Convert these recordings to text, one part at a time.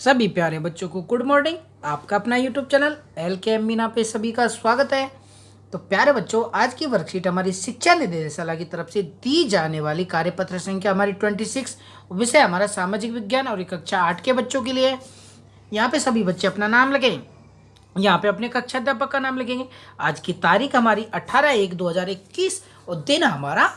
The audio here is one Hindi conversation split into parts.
सभी प्यारे बच्चों को गुड मॉर्निंग। आपका अपना यूट्यूब चैनल LKM मीना पे सभी का स्वागत है। तो प्यारे बच्चों, आज की वर्कशीट हमारी शिक्षा निदेशालय की तरफ से दी जाने वाली कार्यपत्र संख्या हमारी 26, विषय हमारा सामाजिक विज्ञान और कक्षा 8 के बच्चों के लिए। यहाँ पे सभी बच्चे अपना नाम लगेंगे, यहाँ पे अपने कक्षा अध्यापक का नाम लिखेंगे। आज की तारीख हमारी 18/1/2021 और दिन हमारा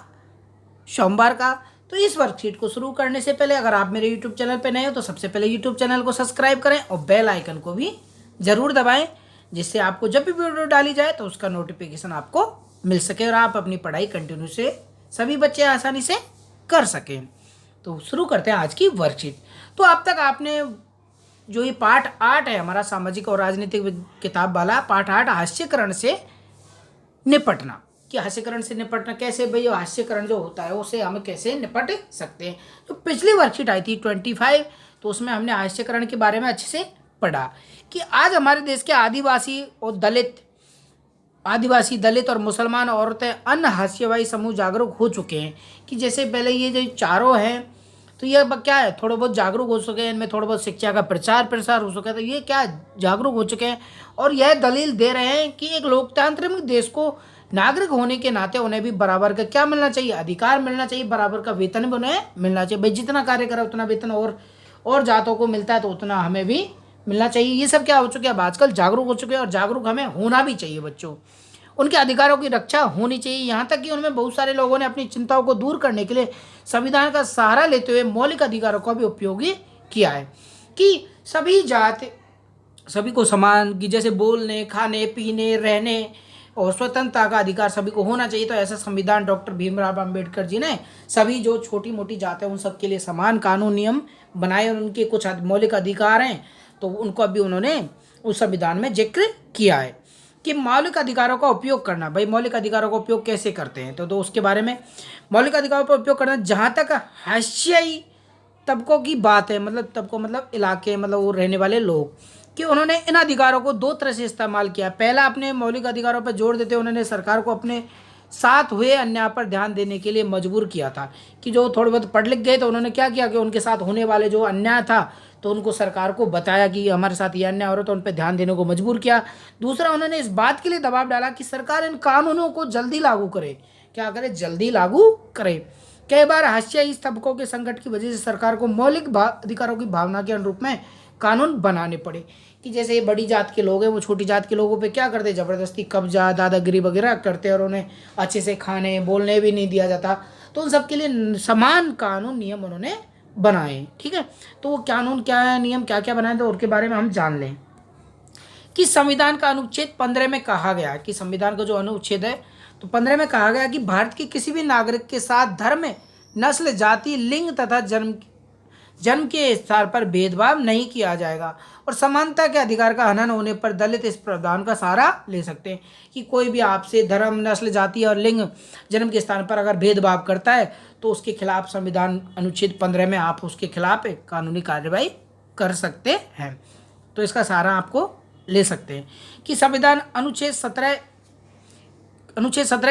सोमवार का। तो इस वर्कशीट को शुरू करने से पहले अगर आप मेरे यूट्यूब चैनल पर नए हो तो सबसे पहले यूट्यूब चैनल को सब्सक्राइब करें और बेल आइकन को भी ज़रूर दबाएं, जिससे आपको जब भी वीडियो डाली जाए तो उसका नोटिफिकेशन आपको मिल सके और आप अपनी पढ़ाई कंटिन्यू से सभी बच्चे आसानी से कर सकें। तो शुरू करते हैं आज की वर्कशीट। तो अब तक आपने जो ये पाठ 8 है हमारा सामाजिक और राजनीतिक किताब वाला पाठ 8 हास्यकरण से निपटना, कि हास्यकरण से निपटना कैसे, भाई हास्यकरण जो होता है उसे हम कैसे निपट सकते हैं। तो पिछली वर्कशीट आई थी 25, तो उसमें हमने हास्यकरण के बारे में अच्छे से पढ़ा कि आज हमारे देश के आदिवासी दलित और मुसलमान औरतें अन्य हास्यवाही समूह जागरूक हो चुके हैं। कि जैसे पहले ये जो चारों हैं तो ये क्या है, थोड़े बहुत जागरूक हो चुके हैं, इनमें थोड़ा बहुत शिक्षा का प्रचार प्रसार हो चुका है। तो ये क्या जागरूक हो चुके हैं और यह दलील दे रहे हैं कि एक लोकतांत्रिक देश को नागरिक होने के नाते उन्हें भी बराबर का क्या मिलना चाहिए, अधिकार मिलना चाहिए, बराबर का वेतन भी उन्हें मिलना चाहिए। भाई जितना कार्य करे उतना वेतन और जातों को मिलता है तो उतना हमें भी मिलना चाहिए। ये सब क्या हो चुके हैं, अब आजकल जागरूक हो चुके हैं और जागरूक हमें होना भी चाहिए। बच्चों, उनके अधिकारों की रक्षा होनी चाहिए। यहाँ तक कि उनमें बहुत सारे लोगों ने अपनी चिंताओं को दूर करने के लिए संविधान का सहारा लेते हुए मौलिक अधिकारों का भी उपयोग किया है कि सभी को समान, कि जैसे बोलने, खाने, पीने, रहने और स्वतंत्रता का अधिकार सभी को होना चाहिए। तो ऐसा संविधान डॉक्टर भीमराव अंबेडकर जी ने सभी जो छोटी मोटी जातें उन सबके लिए समान कानून नियम बनाए और उनके कुछ मौलिक अधिकार हैं तो उनको अभी उन्होंने उस संविधान में जिक्र किया है कि मौलिक अधिकारों का उपयोग करना। भाई मौलिक अधिकारों का उपयोग कैसे करते हैं तो उसके बारे में मौलिक अधिकारों का उपयोग करना। जहाँ तक हाशियाई तबकों की बात है, मतलब तबकों मतलब इलाके, मतलब वो रहने वाले लोग, कि उन्होंने इन अधिकारों को दो तरह से इस्तेमाल किया। पहला, अपने मौलिक अधिकारों पर जोर देते उन्होंने सरकार को अपने साथ हुए अन्याय पर ध्यान देने के लिए मजबूर किया था। कि जो थोड़े बहुत पढ़ लिख गए तो उन्होंने क्या किया कि उनके साथ होने वाले जो अन्याय था तो उनको सरकार को बताया कि हमारे साथ ये अन्याय हो रहा है, तो उन पर ध्यान देने को मजबूर किया। दूसरा, उन्होंने इस बात के लिए दबाव डाला कि सरकार इन कानूनों को जल्दी लागू करे। क्या करे, जल्दी लागू करे। कई बार हाशियाई तबकों के संकट की वजह से सरकार को मौलिक अधिकारों की भावना के अनुरूप में कानून बनाने पड़े। कि जैसे ये बड़ी जात के लोग हैं वो छोटी जात के लोगों पे क्या करते, ज़बरदस्ती कब्जा, दादागिरी वगैरह करते और उन्हें अच्छे से खाने बोलने भी नहीं दिया जाता। तो उन सब के लिए समान कानून नियम उन्होंने बनाए। ठीक है, तो वो कानून क्या है, नियम क्या क्या बनाए, तो उनके बारे में हम जान लें। कि संविधान का अनुच्छेद 15 में कहा गया कि संविधान का जो अनुच्छेद है तो 15 में कहा गया कि भारत के किसी भी नागरिक के साथ धर्म, नस्ल, जाति, लिंग तथा जन्म के स्थान पर भेदभाव नहीं किया जाएगा और समानता के अधिकार का हनन होने पर दलित इस प्रावधान का सहारा ले सकते हैं। कि कोई भी आपसे धर्म, नस्ल, जाति और लिंग, जन्म के स्थान पर अगर भेदभाव करता है तो उसके खिलाफ संविधान अनुच्छेद 15 में आप उसके खिलाफ कानूनी कार्रवाई कर सकते हैं। तो इसका सहारा आपको ले सकते हैं। कि संविधान अनुच्छेद 17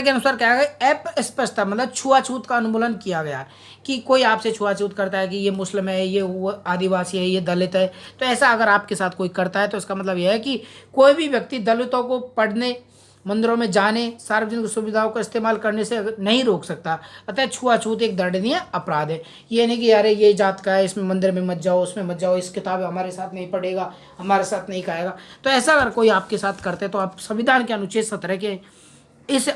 के अनुसार क्या गया, अस्पष्टता मतलब छुआछूत का उन्मूलन किया गया। कि कोई आपसे छुआछूत करता है कि ये मुस्लिम है, ये आदिवासी है, ये दलित है, तो ऐसा अगर आपके साथ कोई करता है तो इसका मतलब यह है कि कोई भी व्यक्ति दलितों को पढ़ने, मंदिरों में जाने, सार्वजनिक सुविधाओं का इस्तेमाल करने से नहीं रोक सकता। अतः छुआछूत एक दंडनीय अपराध है। ये नहीं कि यार ये जात का है, इसमें मंदिर में मत जाओ, उसमें मत जाओ, इस किताब हमारे साथ नहीं पढ़ेगा, हमारे साथ नहीं खाएगा। तो ऐसा अगर कोई आपके साथ करते तो आप संविधान के अनुच्छेद 17 के इस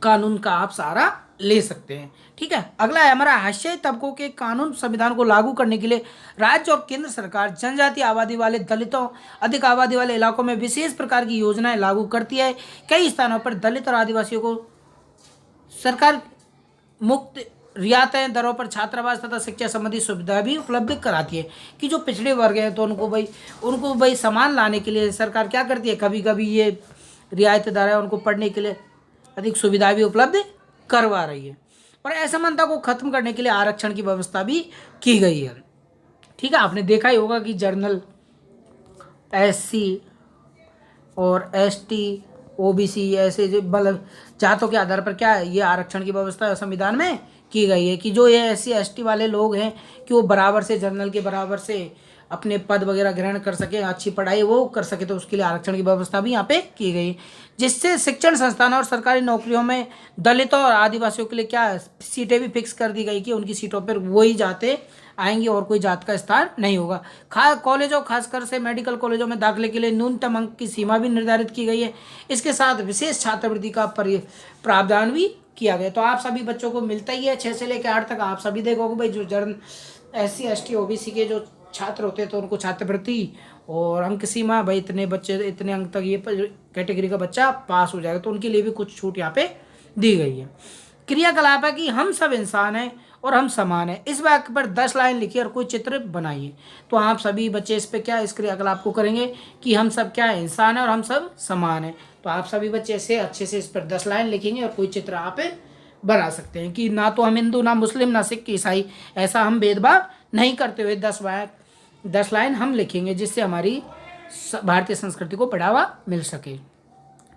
कानून का आप सहारा ले सकते हैं। ठीक है, अगला है हमारा हाशियाई तबकों के कानून। संविधान को लागू करने के लिए राज्य और केंद्र सरकार जनजातीय आबादी वाले, दलितों, अधिक आबादी वाले इलाकों में विशेष प्रकार की योजनाएं लागू करती है। कई स्थानों पर दलित और आदिवासियों को सरकार मुक्त रियायतें दरों पर छात्रावास तथा शिक्षा संबंधी सुविधा भी उपलब्ध कराती है। कि जो पिछड़े वर्ग हैं तो उनको भाई समान लाने के लिए सरकार क्या करती है, कभी कभी ये रियायत दर है उनको पढ़ने के लिए अधिक सुविधा भी उपलब्ध करवा रही है। और असमानता को खत्म करने के लिए आरक्षण की व्यवस्था भी की गई है। ठीक है, आपने देखा ही होगा कि जनरल, SC और ST, OBC ऐसे जो मतलब जातों के आधार पर क्या है, ये आरक्षण की व्यवस्था संविधान में की गई है कि जो ये SC ST वाले लोग हैं कि वो बराबर से जनरल के बराबर से अपने पद वगैरह ग्रहण कर सके, अच्छी पढ़ाई वो कर सके, तो उसके लिए आरक्षण की व्यवस्था भी यहाँ पे की गई, जिससे शिक्षण संस्थानों और सरकारी नौकरियों में दलितों और आदिवासियों के लिए क्या है, सीटें भी फिक्स कर दी गई कि उनकी सीटों पर वही जाते आएंगी और कोई जात का स्थान नहीं होगा। कॉलेजों खासकर से मेडिकल कॉलेजों में दाखिले के लिए न्यूनतम अंक की सीमा भी निर्धारित की गई है। इसके साथ विशेष छात्रवृत्ति का प्रावधान भी किया गया। तो आप सभी बच्चों को मिलता ही है 6 से लेकर 8 तक। आप सभी देखोगे भाई जो SC ST OBC के जो छात्र होते हैं तो उनको छात्रवृत्ति और अंक सीमा, भाई इतने बच्चे इतने अंक तक ये कैटेगरी का बच्चा पास हो जाएगा, तो उनके लिए भी कुछ छूट यहाँ पे दी गई है। क्रियाकलाप है कि हम सब इंसान हैं और हम समान हैं। इस वाक्य पर 10 लाइन लिखिए और कोई चित्र बनाइए। तो आप सभी बच्चे इस पे क्या इस क्रियाकलाप को करेंगे कि हम सब क्या है, इंसान है और हम सब समान हैं। तो आप सभी बच्चे ऐसे अच्छे से इस पर 10 लाइन लिखेंगे और कोई चित्र आप बना सकते हैं कि ना तो हम हिंदू, ना मुस्लिम, ना सिख, ईसाई, ऐसा हम भेदभाव नहीं करते हुए 10 लाइन हम लिखेंगे, जिससे हमारी भारतीय संस्कृति को बढ़ावा मिल सके।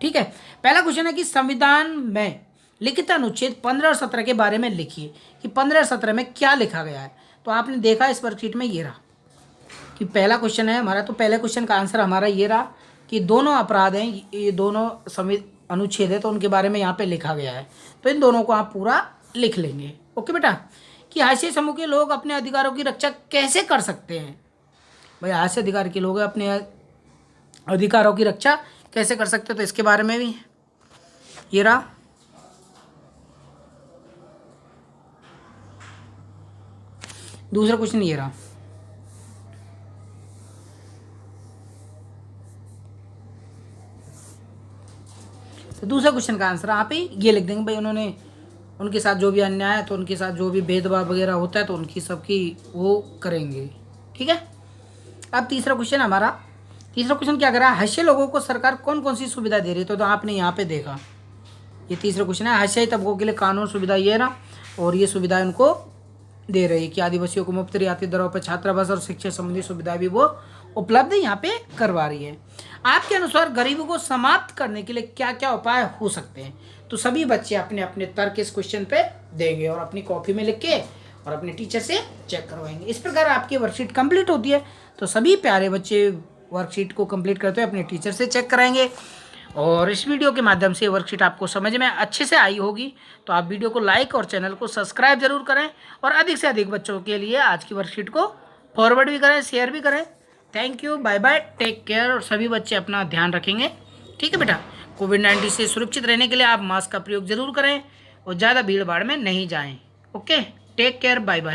ठीक है। पहला क्वेश्चन है कि संविधान में लिखित अनुच्छेद 15 और 17 के बारे में लिखिए कि 15 और 17 में क्या लिखा गया है। तो आपने देखा इस वर्कशीट में ये रहा कि पहला क्वेश्चन है हमारा, तो पहले क्वेश्चन का आंसर हमारा ये रहा कि दोनों अपराध हैं, ये दोनों अनुच्छेद है, तो उनके बारे में यहाँ पे लिखा गया है। तो इन दोनों को आप पूरा लिख लेंगे। ओके बेटा। कि हाशिए समूह के लोग अपने अधिकारों की रक्षा कैसे कर सकते हैं। भाई हाशिए अधिकार के लोग अपने अधिकारों की रक्षा कैसे कर सकते हैं, तो इसके बारे में भी ये रहा। दूसरा क्वेश्चन ये रहा। तो दूसरा क्वेश्चन का आंसर आप ही ये लिख देंगे भाई, उन्होंने उनके साथ जो भी अन्याय है तो उनके साथ जो भी भेदभाव वगैरह होता है तो उनकी सबकी वो करेंगे। ठीक है। अब तीसरा क्वेश्चन हमारा, तीसरा क्वेश्चन क्या कर रहा है, हाशिए लोगों को सरकार कौन कौन सी सुविधा दे रही है। तो आपने यहाँ पे देखा ये तीसरा क्वेश्चन है, हाशियाई तबकों के लिए कानून सुविधा ये रहा और ये सुविधा उनको दे रही है कि आदिवासियों को मुफ्त रियायती दरों पर छात्रावास और शिक्षा संबंधी सुविधा भी वो उपलब्ध यहाँ पे करवा रही है। आपके अनुसार गरीबी को समाप्त करने के लिए क्या क्या उपाय हो सकते हैं। तो सभी बच्चे अपने अपने तर्क इस क्वेश्चन पे देंगे और अपनी कॉपी में लिख के और अपने टीचर से चेक करवाएंगे। इस प्रकार आपकी वर्कशीट कंप्लीट होती है। तो सभी प्यारे बच्चे वर्कशीट को कंप्लीट करते हुए अपने टीचर से चेक कराएंगे। और इस वीडियो के माध्यम से वर्कशीट आपको समझ में अच्छे से आई होगी। तो आप वीडियो को लाइक और चैनल को सब्सक्राइब जरूर करें और अधिक से अधिक बच्चों के लिए आज की वर्कशीट को फॉरवर्ड भी करें, शेयर भी करें। Thank you, bye bye, take care. और सभी बच्चे अपना ध्यान रखेंगे। ठीक है बेटा। कोविड-19 से सुरक्षित रहने के लिए आप मास्क का प्रयोग जरूर करें और ज़्यादा भीड़ भाड़ में नहीं जाएं। Okay, take care, bye bye.